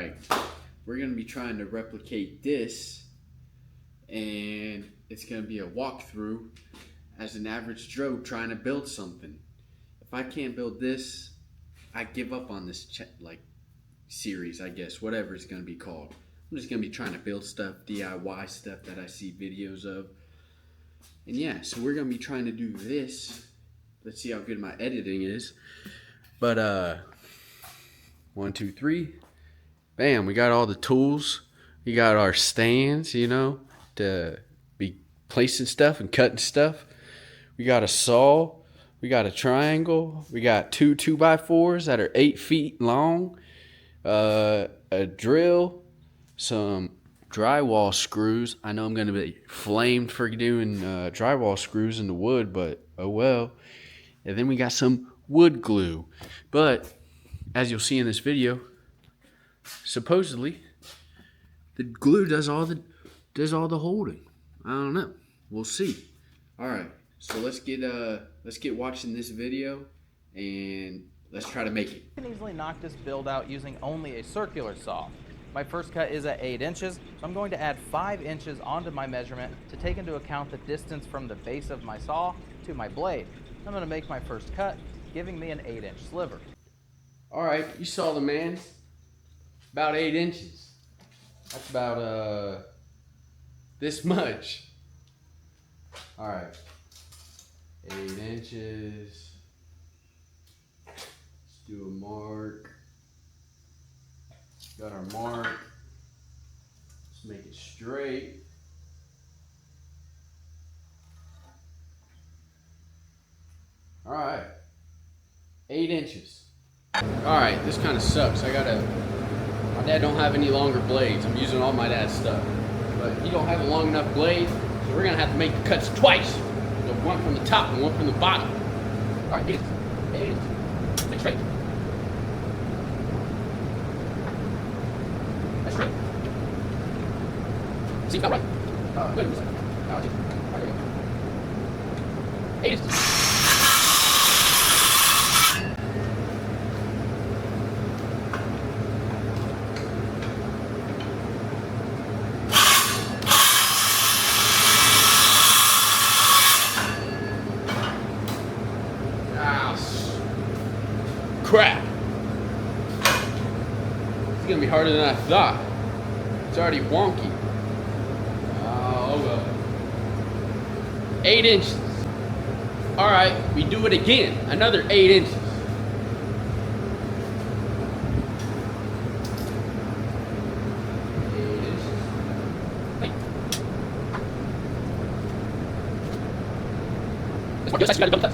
Alright, we're going to be trying to replicate this, and it's going to be a walkthrough as an average Joe trying to build something. If I can't build this, I give up on this series, I guess, whatever it's going to be called. I'm just going to be trying to build stuff, DIY stuff that I see videos of. And yeah, so we're going to be trying to do this. Let's see how good my editing is. But 1, 2, 3. Bam, we got all the tools. We got our stands, you know, to be placing stuff and cutting stuff. We got a saw. We got a triangle. We got 2 2x4s that are 8 feet long. A drill. Some drywall screws. I know I'm going to be flamed for doing drywall screws in the wood, but oh well. And then we got some wood glue. But as you'll see in this video, supposedly the glue does all the holding. I don't know. We'll see. All right. So let's get watching this video and let's try to make it. You can easily knock this build out using only a circular saw. My first cut is at 8 inches, so I'm going to add 5 inches onto my measurement to take into account the distance from the base of my saw to my blade. I'm going to make my first cut, giving me an 8-inch sliver. All right, you saw the man. About 8 inches. That's about this much. All right, 8 inches. Let's do a mark. Got our mark. Let's make it straight. All right, 8 inches. All right, this kind of sucks. My dad don't have any longer blades. I'm using all my dad's stuff, but he don't have a long enough blade, so we're gonna have to make the cuts twice. So one from the top and one from the bottom. All right, 8 inches. 8 inches. Make straight. That's straight. See, about right. Good. All right, there you go. 8 inches. Crap. It's gonna be harder than I thought. It's already wonky. Oh well. 8 inches. All right, we do it again. Another 8 inches. This one, you gotta double touch.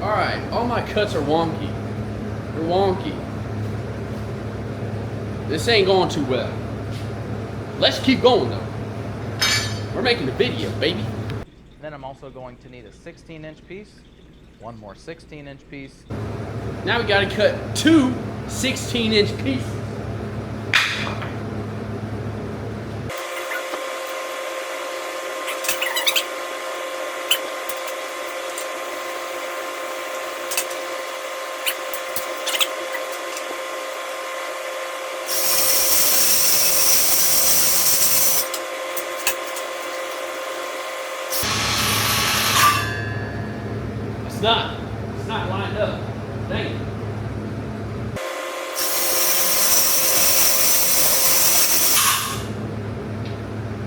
Alright, all my cuts are wonky. They're wonky. This ain't going too well. Let's keep going though. We're making a video, baby. Then I'm also going to need a 16-inch piece, one more 16-inch piece. Now we gotta cut 2 16-inch pieces. It's not lined up. Dang it.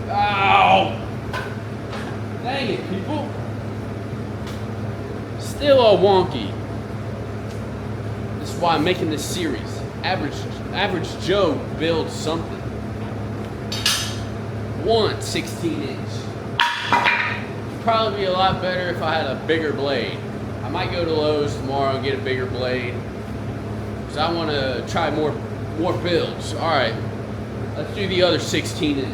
Ow! Dang it, people. Still all wonky. This is why I'm making this series. Average Joe builds something. 1 16-inch. Probably be a lot better if I had a bigger blade. I might go to Lowe's tomorrow and get a bigger blade, because I want to try more More builds. All right, let's do the other 16-inch.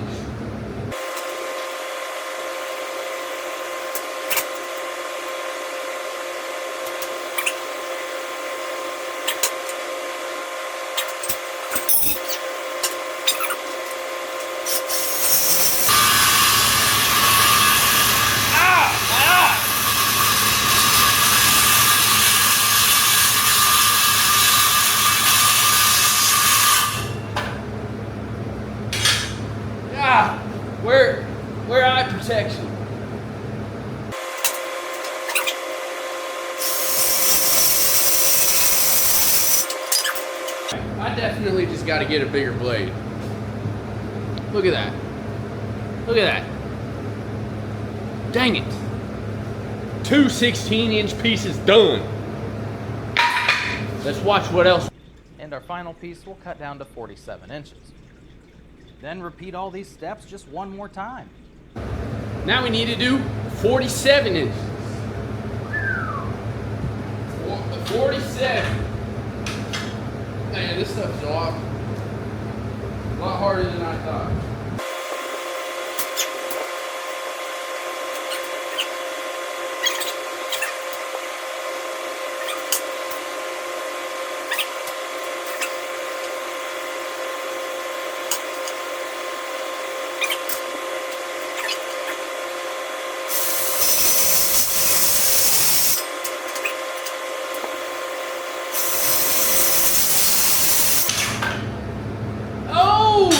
Where eye protection? I definitely just got to get a bigger blade. Look at that. Look at that. Dang it. 2 16-inch pieces done. Let's watch what else. And our final piece will cut down to 47 inches. Then repeat all these steps just one more time. Now we need to do 47 inches. 47. Man, this stuff's a lot harder than I thought.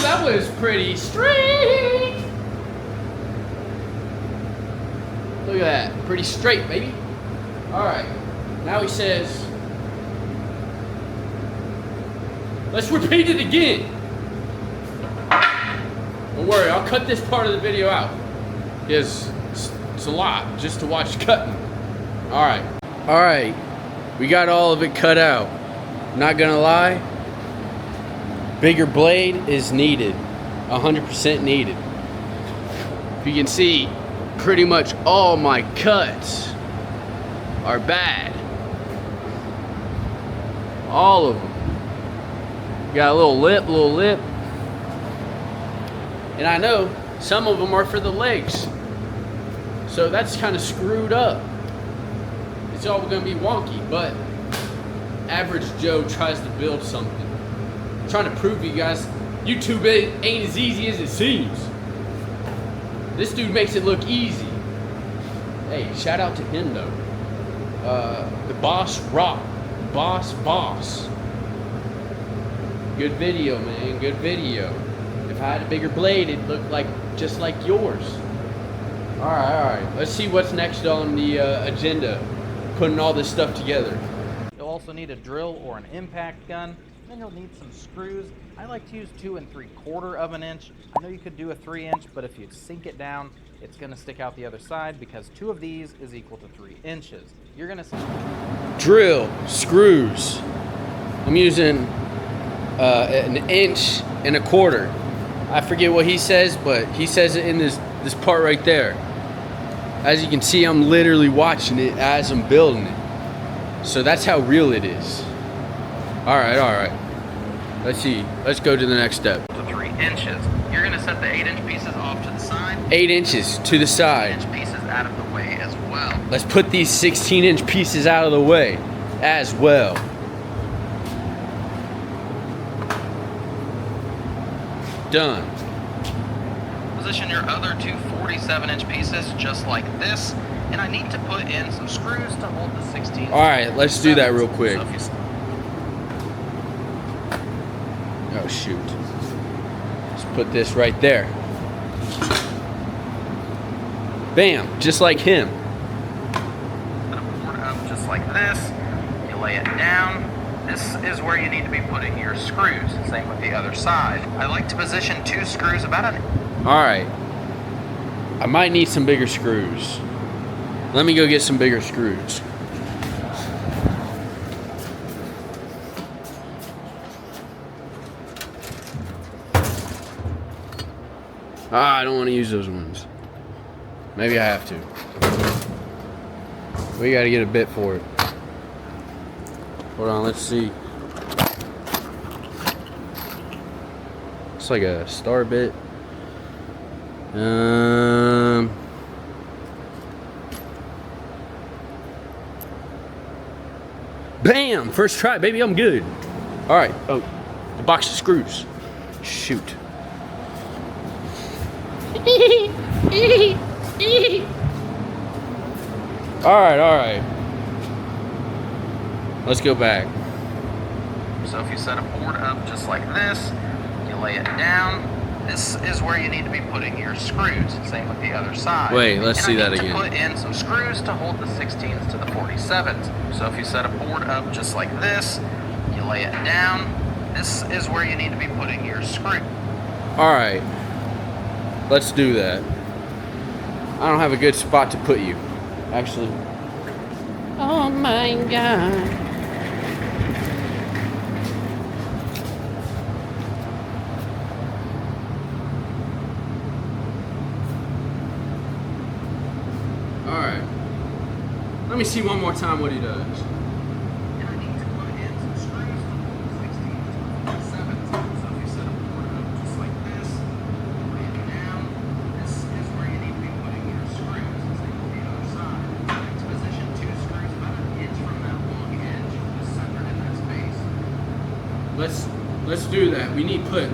That was pretty straight. Look at that. Pretty straight, baby. All right. Now he says, let's repeat it again. Don't worry, I'll cut this part of the video out because it's a lot just to watch cutting. All right. All right. We got all of it cut out. Not gonna lie. Bigger blade is needed, 100% needed. If you can see, pretty much all my cuts are bad. All of them. Got a little lip. And I know some of them are for the legs. So that's kind of screwed up. It's all gonna be wonky, but average Joe tries to build something. I'm trying to prove to you guys, YouTube ain't as easy as it seems. This dude makes it look easy. Hey, shout out to him though. The Boss Rock. Boss. Good video, man, good video. If I had a bigger blade, it'd look like just like yours. All right. Let's see what's next on the agenda. Putting all this stuff together. You'll also need a drill or an impact gun. Then you'll need some screws. I like to use 2 3/4 of an inch. I know you could do a 3-inch, but if you sink it down, it's gonna stick out the other side because 2 of these is equal to 3 inches. You're gonna drill, screws. I'm using 1 1/4 inches. I forget what he says, but he says it in this part right there. As you can see, I'm literally watching it as I'm building it. So that's how real it is. All right. Let's see. Let's go to the next step. to 3 inches. You're gonna set the 8-inch pieces off to the side. 8 inches to the side. 8-inch pieces out of the way as well. Let's put these 16-inch pieces out of the way as well. Done. Position your other 2 47-inch pieces just like this, and I need to put in some screws to hold the 16. All right, let's do that real quick. Oh shoot. Let's put this right there. Bam, just like him. Put a board up just like this. You lay it down. This is where you need to be putting your screws. Same with the other side. I like to position 2 screws about All right. I might need some bigger screws. Let me go get some bigger screws. I don't want to use those ones. Maybe I have to. We got to get a bit for it. Hold on, let's see. Looks like a star bit. Bam! First try, baby, I'm good. All right, oh, the box of screws. Shoot. All right. Let's go back. So if you set a board up just like this, you lay it down, this is where you need to be putting your screws. Same with the other side. Wait, let's see that I again. need to put in some screws to hold the 16s to the 47s. So if you set a board up just like this, you lay it down, this is where you need to be putting your screw. All right, let's do that. I don't have a good spot to put you, actually. Oh my God. All right, let me see one more time what he does. And I need to put in some screws to hold the 16s to the 47s. So if you set a board up just like this, lay it down, this is where you need to be putting your screws. Same with the other side. To position 2 screws about an inch from that long edge, just centered in that space. Let's do that. We need to put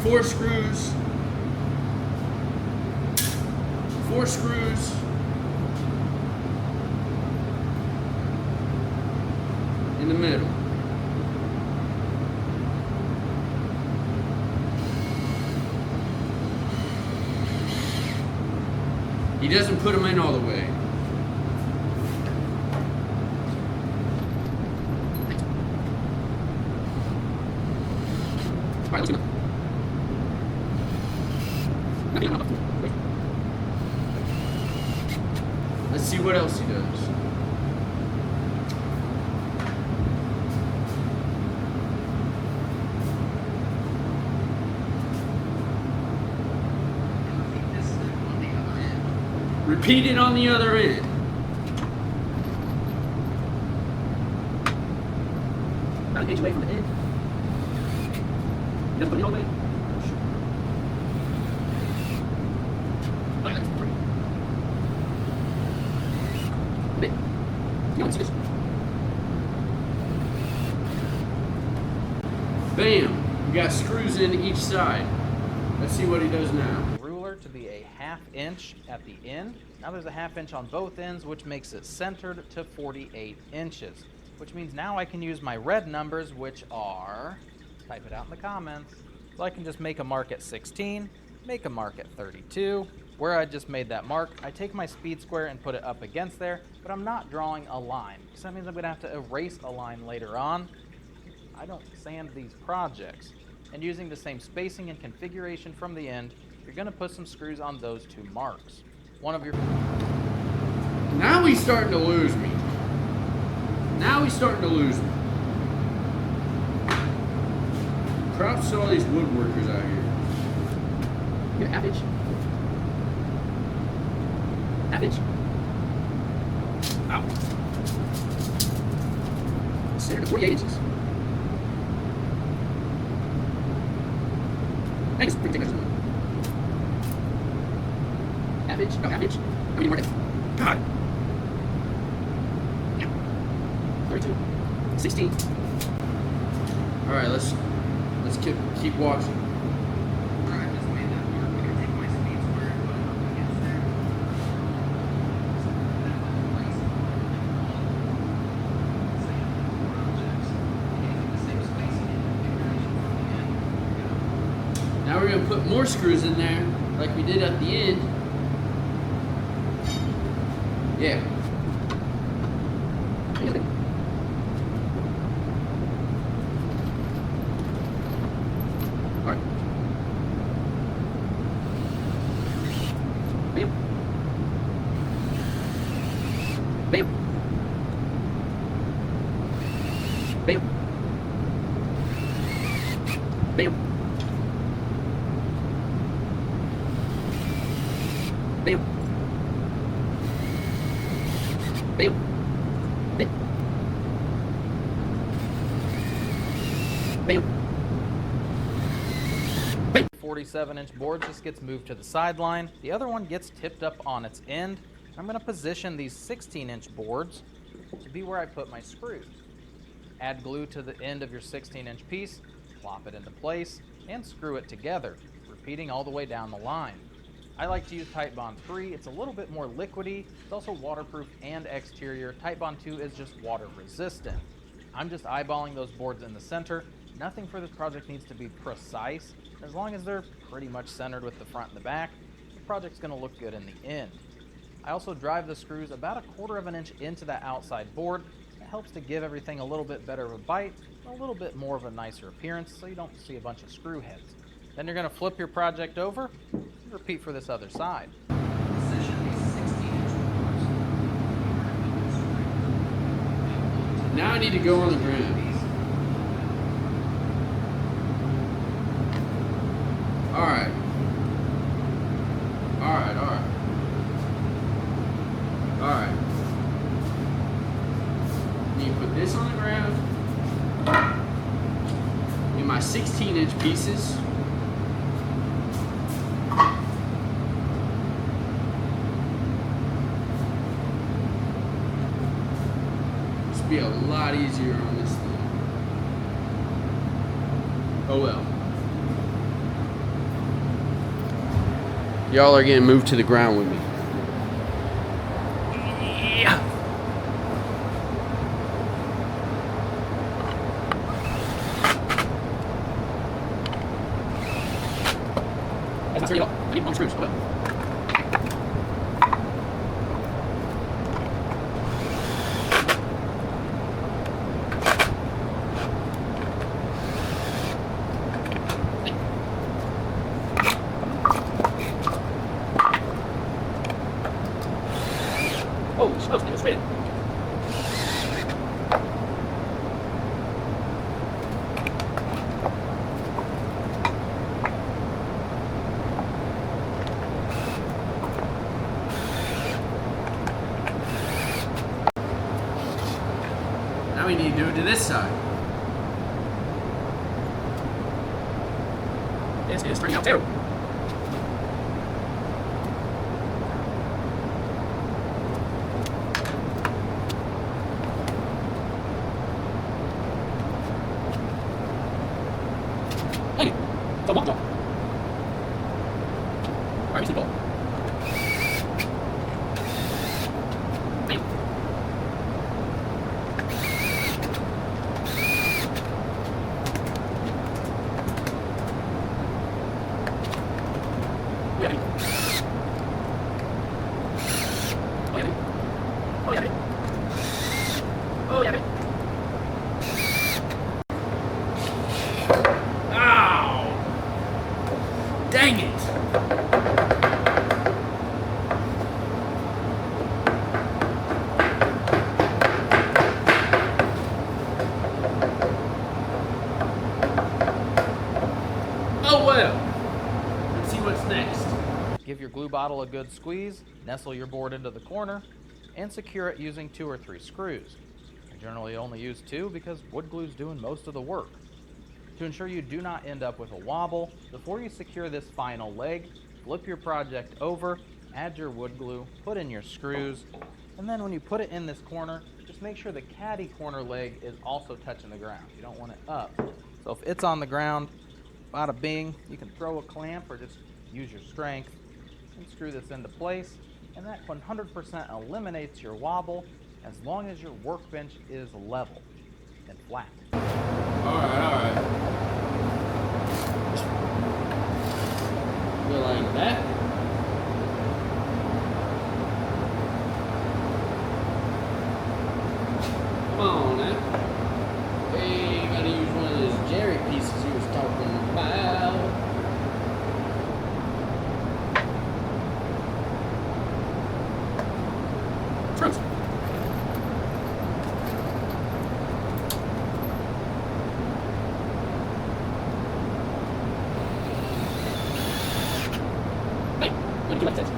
4 screws. 4 screws. In the middle. He doesn't put them in all the way. All right, let's go. Let's see what else he does. Repeat it on the other end. About an inch away from the end. You doesn't put it all the way. Okay, that's pretty. A bit. You want to see this? Bam! We got screws in each side. Let's see what he does now. Ruler to be a 1/2 inch at the end. Now there's a 1/2 inch on both ends, which makes it centered to 48 inches, which means now I can use my red numbers, which are, type it out in the comments. So I can just make a mark at 16, make a mark at 32. Where I just made that mark, I take my speed square and put it up against there, but I'm not drawing a line, because that means I'm gonna have to erase a line later on. I don't sand these projects. And using the same spacing and configuration from the end, you're gonna put some screws on those 2 marks. One of your... Now he's starting to lose me. Props to all these woodworkers out here. You're average. Ow. Center to 48 inches. I guess pretty thick. Average. No, average. How many more? God. 32. 16. All right, let's keep watching. All right, I just made that mark. I'm gonna take my speed square and put it up against there. Now we're gonna put more screws in there, like we did at the end. Yeah. All right. Bam. Bam. Bam. Bam. Bam. Bam. Bam. Bam. Bam. 47-inch board just gets moved to the sideline. The other one gets tipped up on its end. I'm going to position these 16-inch boards to be where I put my screws. Add glue to the end of your 16-inch piece, plop it into place, and screw it together, repeating all the way down the line. I like to use Titebond 3. It's a little bit more liquidy. It's also waterproof and exterior. Titebond 2 is just water resistant. I'm just eyeballing those boards in the center. Nothing for this project needs to be precise. As long as they're pretty much centered with the front and the back, the project's going to look good in the end. I also drive the screws about 1/4 of an inch into that outside board. It helps to give everything a little bit better of a bite, a little bit more of a nicer appearance, so you don't see a bunch of screw heads. Then you're going to flip your project over and repeat for this other side. Now I need to go on the ground. Alright. Need to put this on the ground. In my 16-inch pieces. This will be a lot easier on this thing. Oh well. Y'all are getting moved to the ground with me. Yeah. That's not screw, y'all. I need long screws. Oh well. Oh, smokes, it was spinning. Now we need to do it to this side. This is turning out terrible. Hey, it's a walk dog. Alright, we ball. Oh, yeah. Ow! Dang it! Oh well. Let's see what's next. Give your glue bottle a good squeeze, nestle your board into the corner, and secure it using 2 or 3 screws. I generally only use 2 because wood glue is doing most of the work. To ensure you do not end up with a wobble, before you secure this final leg, flip your project over, add your wood glue, put in your screws, and then when you put it in this corner, just make sure the caddy corner leg is also touching the ground. You don't want it up. So if it's on the ground, bada bing, you can throw a clamp or just use your strength and screw this into place, and that 100% eliminates your wobble as long as your workbench is level and flat. Alright. Go like that. Come on now. Hey, you gotta use one of those Jerry pieces he was talking about. Trust. Hey, what do you like this?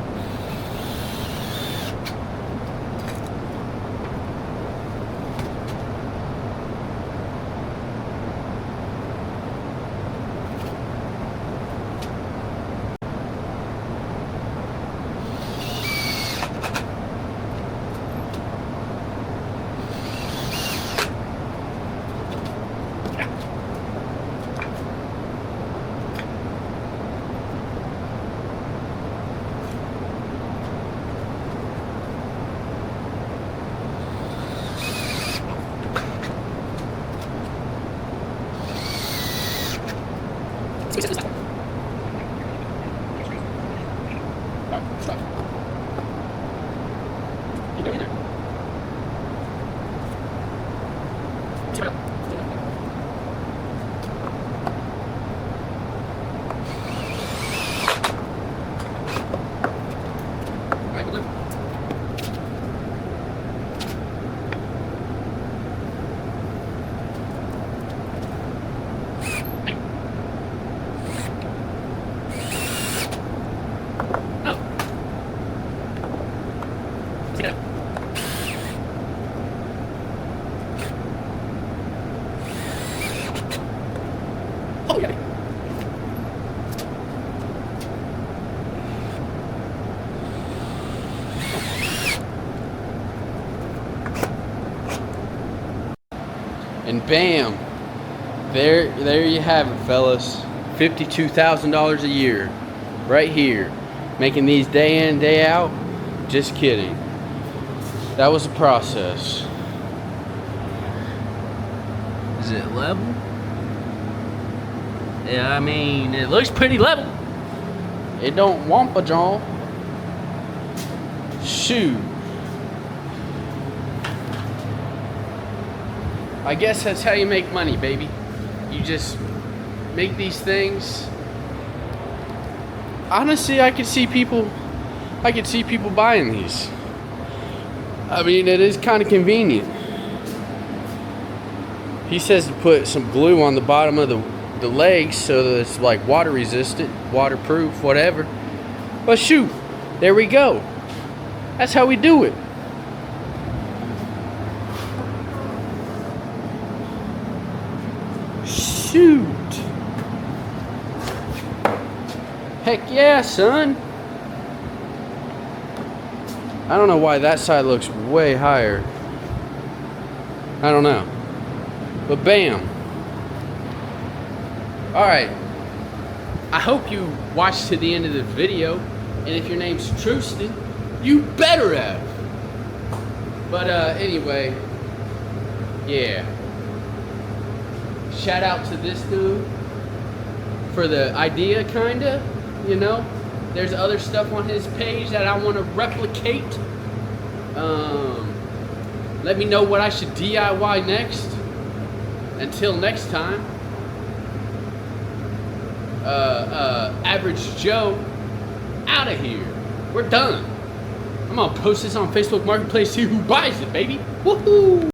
And bam, there you have it, fellas. $52,000 a year, right here, making these day in, day out. Just kidding. That was a process. Is it level? Yeah, I mean, it looks pretty level. It don't wampa jaw. Shoot. I guess that's how you make money, baby. You just make these things. Honestly, I could see people buying these. I mean, it is kind of convenient. He says to put some glue on the bottom of the legs so that it's like water resistant, waterproof, whatever. But shoot, there we go. That's how we do it. Shoot. Heck yeah, son. I don't know why that side looks way higher. I don't know. But bam. Alright. I hope you watched to the end of the video. And if your name's Trustin, you better have. But anyway. Yeah. Shout out to this dude for the idea, kinda, you know. There's other stuff on his page that I want to replicate. Let me know what I should DIY next. Until next time, Average Joe, out of here. We're done. I'm gonna post this on Facebook Marketplace, see who buys it, baby. Woohoo!